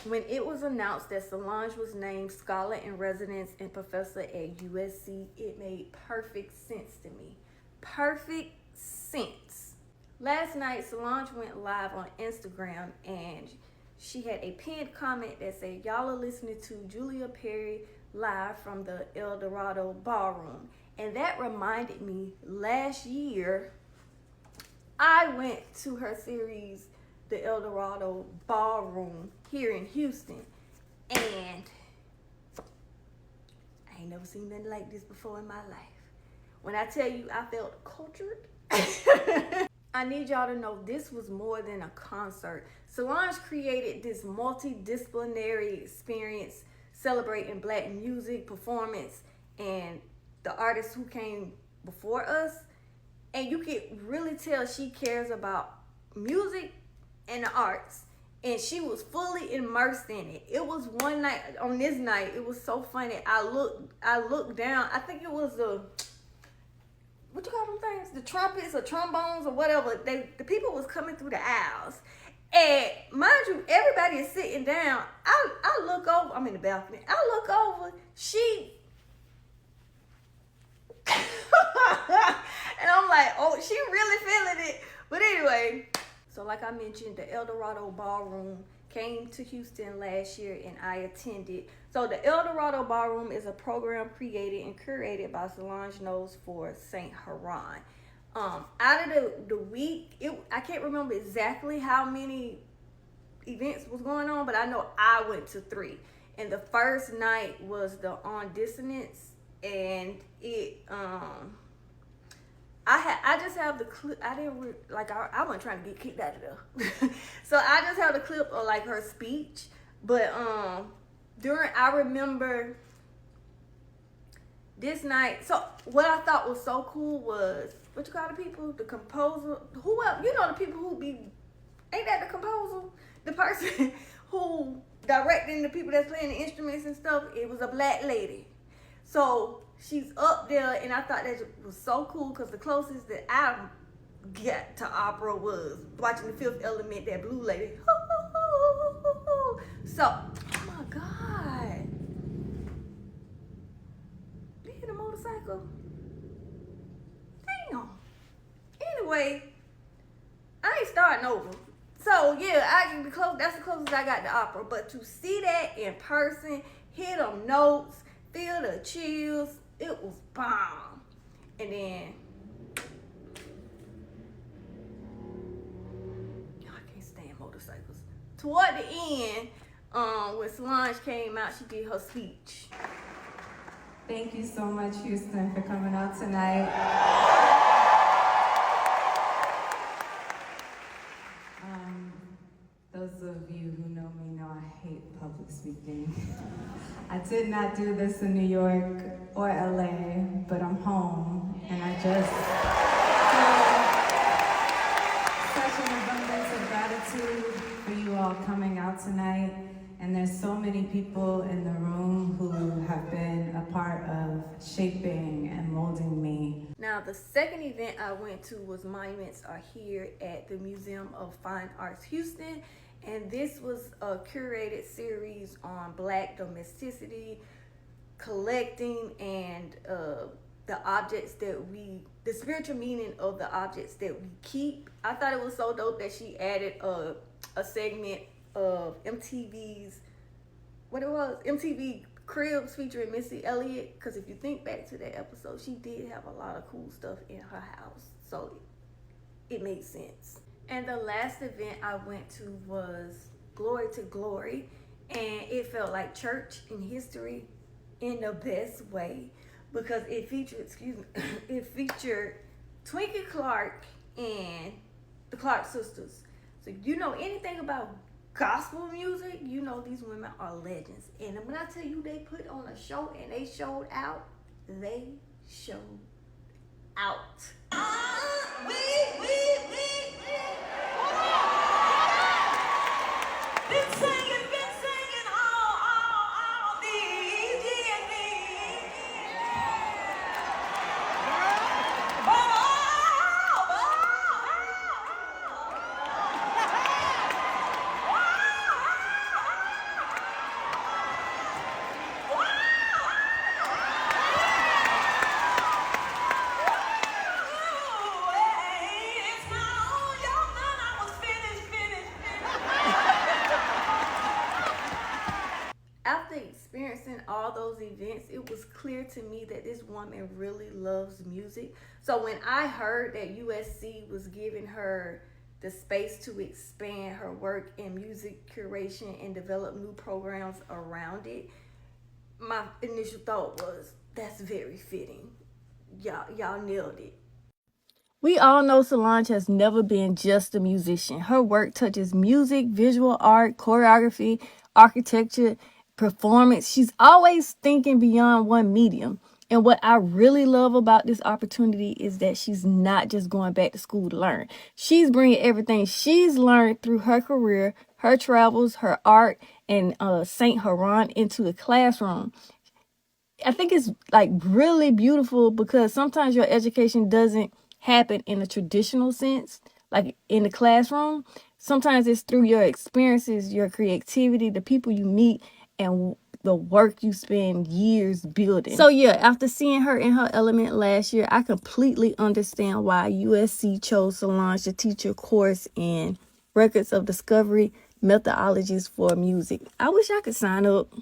when it was announced that Solange was named Scholar in Residence and Professor at USC, it made perfect sense to me. Perfect sense. Last night, Solange went live on Instagram and she had a pinned comment that said, y'all are listening to Julia Perry live from the Dorado Ballroom. And that reminded me, last year, I went to her series, the Dorado Ballroom, here in Houston. And I ain't never seen nothing like this before in my life. When I tell you I felt cultured, I need y'all to know this was more than a concert. Solange created this multidisciplinary experience celebrating Black music, performance, and the artists who came before us. And you can really tell she cares about music and the arts. And she was fully immersed in it. It was one night, on this night, it was so funny. I looked down, I think it was what you call them things? The trumpets or trombones or whatever. The people was coming through the aisles. And mind you, everybody is sitting down. I look over, I'm in the balcony. I look over, she and I'm like, oh, she really feeling it. But anyway, so like I mentioned, the Dorado Ballroom came to Houston last year and I attended. So the Dorado Ballroom is a program created and curated by Solange Knowles for St. Huron. Out of the week, I can't remember exactly how many events was going on, but I know I went to 3. And the first night was the On Dissonance, and it I just have the clip. I wasn't trying to get kicked out of there. So I just have the clip of like her speech. But I remember this night. So what I thought was so cool was, what you call the people? The composer, whoever, the people who ain't that the composer? The person who directing the people that's playing the instruments and stuff, it was a Black lady. So she's up there, and I thought that was so cool because the closest that I got to opera was watching The Fifth Element, that blue lady. So, oh my God. You hit a motorcycle? Damn. Anyway, I ain't starting over. So yeah, that's the closest I got to opera. But to see that in person, hear them notes, feel the chills, it was bomb. And then, I can't stand motorcycles. Toward the end, when Solange came out, she did her speech. Thank you so much, Houston, for coming out tonight. Those of you who know me know I hate public speaking. I did not do this in New York or LA, but I'm home, and I just feel such an abundance of gratitude for you all coming out tonight. And there's so many people in the room who have been a part of shaping and molding me. Now, the second event I went to was Monuments Are Here at the Museum of Fine Arts Houston. And this was a curated series on Black domesticity, collecting, and the objects the spiritual meaning of the objects that we keep. I thought it was so dope that she added a segment of MTV Cribs featuring Missy Elliott, because if you think back to that episode, she did have a lot of cool stuff in her house, so it made sense. And the last event I went to was Glory to Glory, and it felt like church in history in the best way, because it featured Twinkie Clark and the Clark sisters. So if you know anything about gospel music, you know these women are legends. And when I tell you they put on a show and they showed out, they showed out. Been singing all these years. all those events, it was clear to me that this woman really loves music. So when I heard that USC was giving her the space to expand her work in music curation and develop new programs around it, my initial thought was, that's very fitting. Y'all nailed it. We all know Solange has never been just a musician. Her work touches music, visual art, choreography, architecture, performance. She's always thinking beyond one medium. And what I really love about this opportunity is that she's not just going back to school to learn. She's bringing everything she's learned through her career, her travels, her art, and St. Heron into the classroom. I think it's like really beautiful because sometimes your education doesn't happen in a traditional sense, like in the classroom. Sometimes it's through your experiences, your creativity, the people you meet, and the work you spend years building. So yeah, after seeing her in her element last year, I completely understand why USC chose Solange to teach a course in records of discovery methodologies for music. I wish I could sign up.